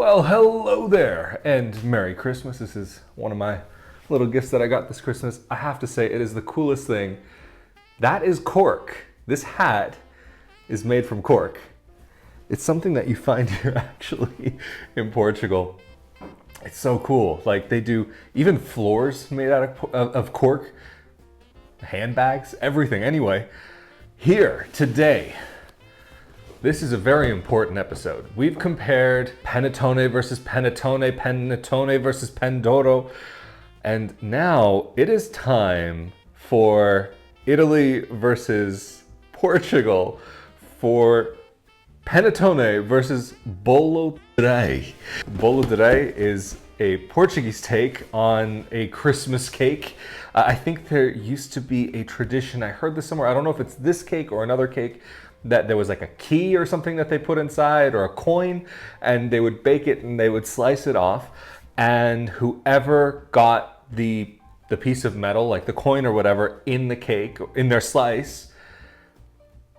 Well, hello there, and Merry Christmas. This is one of my little gifts that I got this Christmas. I have to say, it is the coolest thing. That is cork. This hat is made from cork. It's something that you find here actually in Portugal. It's so cool. Like, they do even floors made out of cork, handbags, everything. Anyway, here today, this is a very important episode. We've compared Panettone versus Panettone, Panettone versus Pandoro, and now it is time for Italy versus Portugal for Panettone versus Bolo Rei. Bolo Rei is a Portuguese take on a Christmas cake. I think there used to be a tradition, I heard this somewhere, I don't know if it's this cake or another cake, that there was like a key or something that they put inside, or a coin, and they would bake it and they would slice it off, and whoever got the piece of metal, like the coin or whatever, in the cake, in their slice,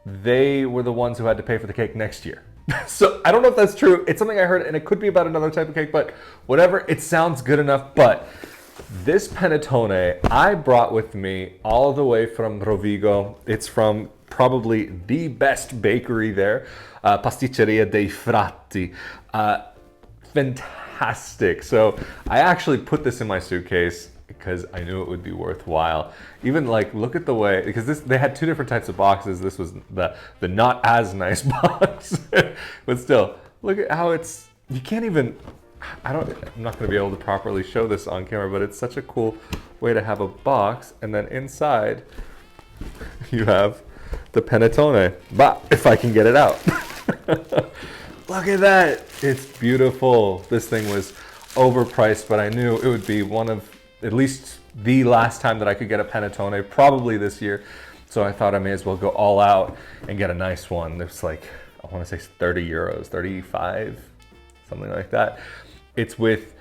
they were the ones who had to pay for the cake next year. So I don't know if that's true. It's something I heard, and it could be about another type of cake, but whatever, it sounds good enough. But this panettone I brought with me all the way from Rovigo. It's from probably the best bakery there, Pasticceria dei Frati. Fantastic. So I actually put this in my suitcase because I knew it would be worthwhile. Even like, look at the way, because they had two different types of boxes. This was the not as nice box, but still, look at how it's, you can't even, I'm not going to be able to properly show this on camera, but it's such a cool way to have a box, and then inside you have the panettone. But if I can get it out. Look at that. It's beautiful. This thing was overpriced, but I knew it would be one of, at least the last time that I could get a panettone, probably this year. So I thought I may as well go all out and get a nice one. It's like, I want to say 30 euros, 35, something like that. It's with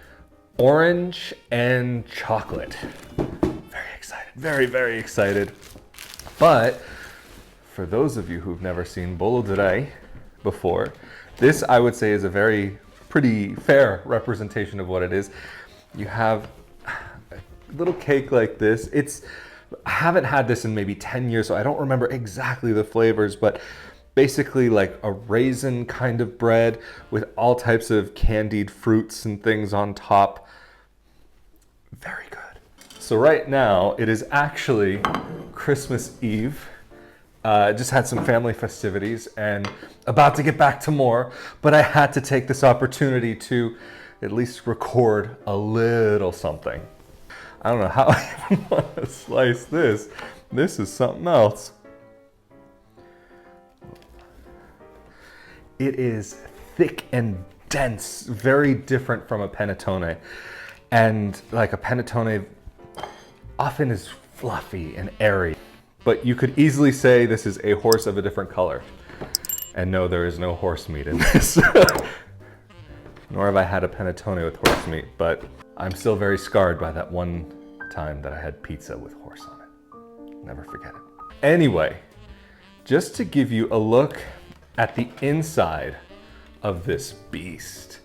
orange and chocolate. Very excited, very, very excited. But for those of you who've never seen Bolo Rei before, this I would say is a pretty fair representation of what it is. You have a little cake like this. I haven't had this in maybe 10 years, so I don't remember exactly the flavors, but basically like a raisin kind of bread with all types of candied fruits and things on top. Very good. So right now it is actually Christmas Eve. Just had some family festivities and about to get back to more, but I had to take this opportunity to at least record a little something. I don't know how I even want to slice this. This is something else. It is thick and dense, very different from a panettone. And like a panettone often is fluffy and airy. But you could easily say this is a horse of a different color. And no, there is no horse meat in this. Nor have I had a panettone with horse meat, but I'm still very scarred by that one time that I had pizza with horse on it. Never forget it. Anyway, just to give you a look at the inside of this beast.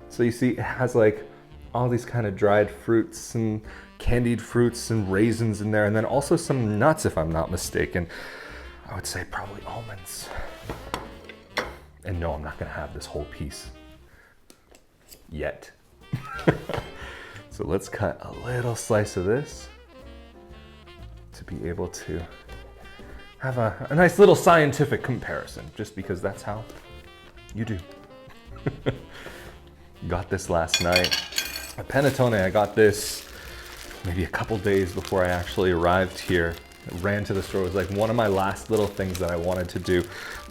So you see it has like all these kind of dried fruits and candied fruits and raisins in there, and then also some nuts, if I'm not mistaken. I would say probably almonds. And no, I'm not gonna have this whole piece yet. So let's cut a little slice of this to be able to have a nice little scientific comparison, just because that's how you do. Got this last night. A panettone, I got this maybe a couple days before I actually arrived here. I ran to the store. It was like one of my last little things that I wanted to do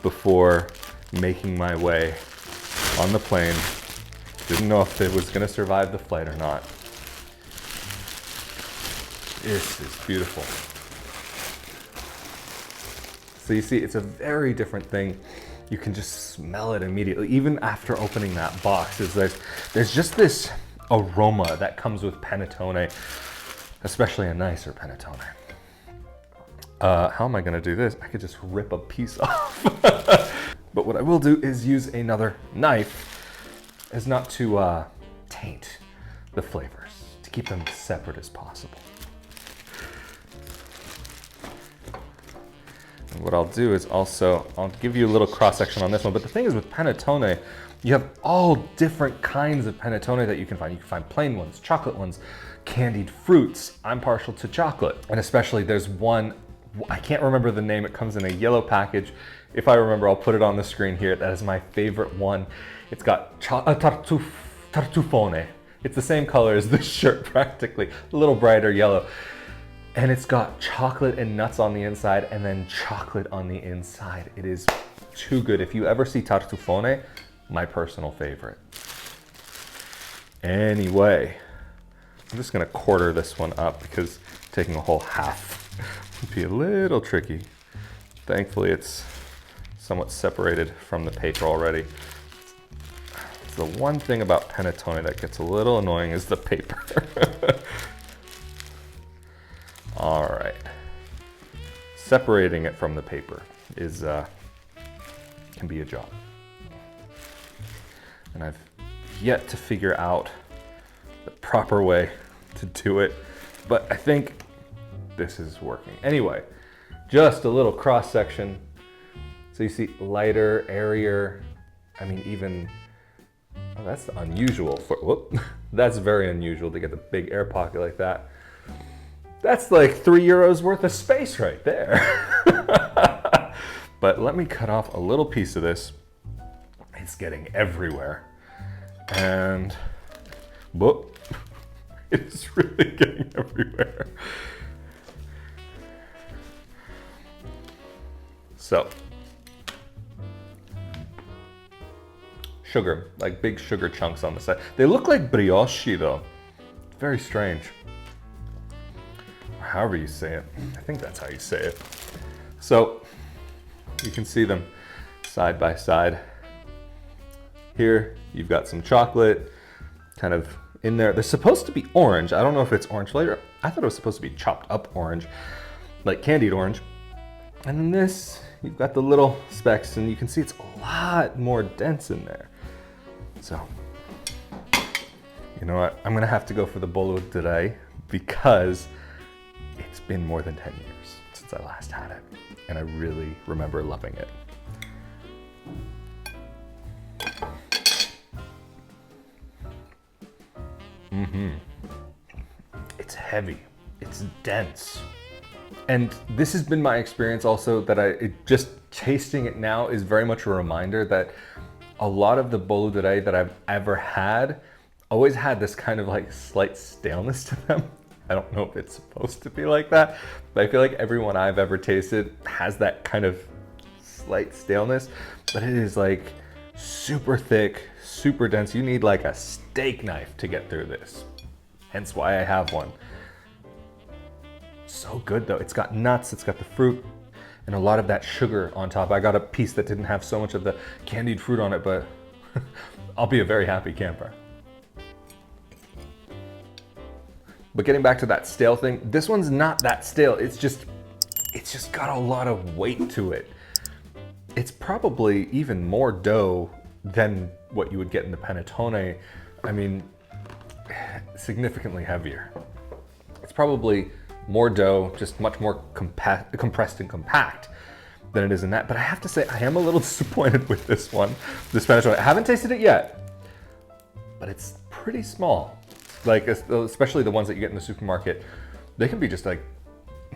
before making my way on the plane. Didn't know if it was gonna survive the flight or not. This is beautiful. So you see, it's a very different thing. You can just smell it immediately, even after opening that box. There's just this aroma that comes with panettone, especially a nicer panettone. How am I gonna do this? I could just rip a piece off. But what I will do is use another knife as not to taint the flavors, to keep them separate as possible. And what I'll do is also, I'll give you a little cross section on this one, but the thing is with panettone, you have all different kinds of panettone that you can find. You can find plain ones, chocolate ones, candied fruits. I'm partial to chocolate. And especially there's one, I can't remember the name, it comes in a yellow package. If I remember, I'll put it on the screen here. That is my favorite one. It's got tartufone. It's the same color as this shirt practically, a little brighter yellow. And it's got chocolate and nuts on the inside and then chocolate on the inside. It is too good. If you ever see tartufone, my personal favorite. Anyway, I'm just gonna quarter this one up because taking a whole half would be a little tricky. Thankfully, it's somewhat separated from the paper already. The one thing about panettone that gets a little annoying is the paper. All right, separating it from the paper is can be a job, and I've yet to figure out the proper way to do it, but I think this is working. Anyway, just a little cross section. So you see lighter, airier, I mean even, oh, that's unusual for, whoop, that's very unusual to get the big air pocket like that. That's like €3 worth of space right there. But let me cut off a little piece of this. It's getting everywhere. And, whoop, it's really getting everywhere. So, sugar, like big sugar chunks on the side. They look like brioche though. Very strange. Or however you say it. I think that's how you say it. So you can see them side by side. Here you've got some chocolate kind of in there. They're supposed to be orange. I don't know if it's orange flavor. I thought it was supposed to be chopped up orange, like candied orange. And then this, you've got the little specks and you can see it's a lot more dense in there. So, you know what? I'm gonna have to go for the Bolo Rei because it's been more than 10 years since I last had it. And I really remember loving it. It's heavy, it's dense. And this has been my experience also that just tasting it now is very much a reminder that a lot of the Bolo Rei that I've ever had always had this kind of like slight staleness to them. I don't know if it's supposed to be like that, but I feel like everyone I've ever tasted has that kind of slight staleness, but it is like super thick, super dense. You need like a steak knife to get through this. Hence why I have one. So good though. It's got nuts, it's got the fruit, and a lot of that sugar on top. I got a piece that didn't have so much of the candied fruit on it, but I'll be a very happy camper. But getting back to that stale thing, this one's not that stale. It's just got a lot of weight to it. It's probably even more dough than what you would get in the panettone. I mean, significantly heavier. It's probably more dough, just much more compressed and compact than it is in that. But I have to say, I am a little disappointed with this one, this panettone. I haven't tasted it yet, but it's pretty small. Like, especially the ones that you get in the supermarket, they can be just like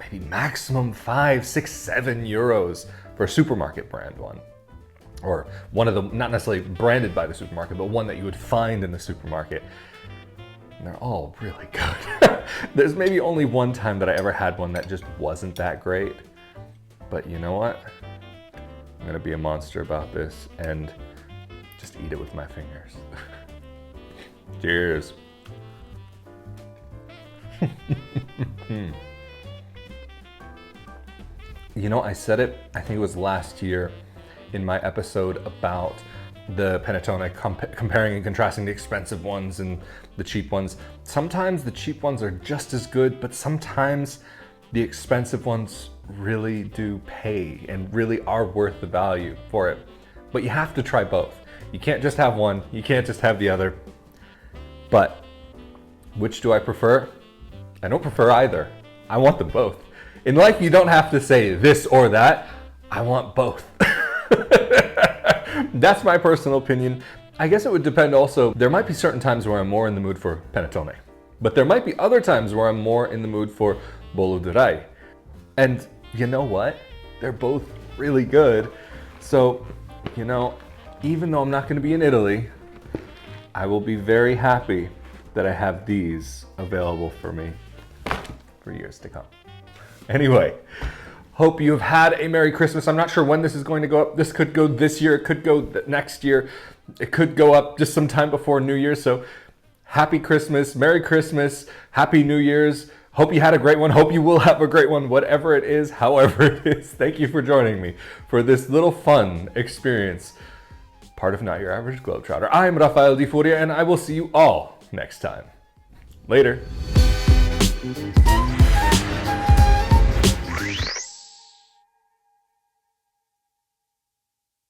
maybe maximum 5, 6, 7 euros for a supermarket brand one. Or one of them, not necessarily branded by the supermarket, but one that you would find in the supermarket. And they're all really good. There's maybe only one time that I ever had one that just wasn't that great. But you know what? I'm gonna be a monster about this and just eat it with my fingers. Cheers. You know, I said it, I think it was last year in my episode about the panettone, comparing and contrasting the expensive ones and the cheap ones. Sometimes the cheap ones are just as good, but sometimes the expensive ones really do pay and really are worth the value for it. But you have to try both. You can't just have one. You can't just have the other. But which do I prefer? I don't prefer either. I want them both. In life, you don't have to say this or that. I want both. That's my personal opinion. I guess it would depend also. There might be certain times where I'm more in the mood for Panettone, but there might be other times where I'm more in the mood for Bolo Rei. And you know what? They're both really good. So, you know, even though I'm not going to be in Italy, I will be very happy that I have these available for me for years to come. Anyway, hope you've had a Merry Christmas. I'm not sure when this is going to go up. This could go this year, it could go next year. It could go up just sometime before New Year's. So happy Christmas, Merry Christmas, Happy New Year's. Hope you had a great one. Hope you will have a great one, whatever it is, however it is. Thank you for joining me for this little fun experience. Part of Not Your Average Globetrotter. I'm Rafael di Furia, and I will see you all next time. Later.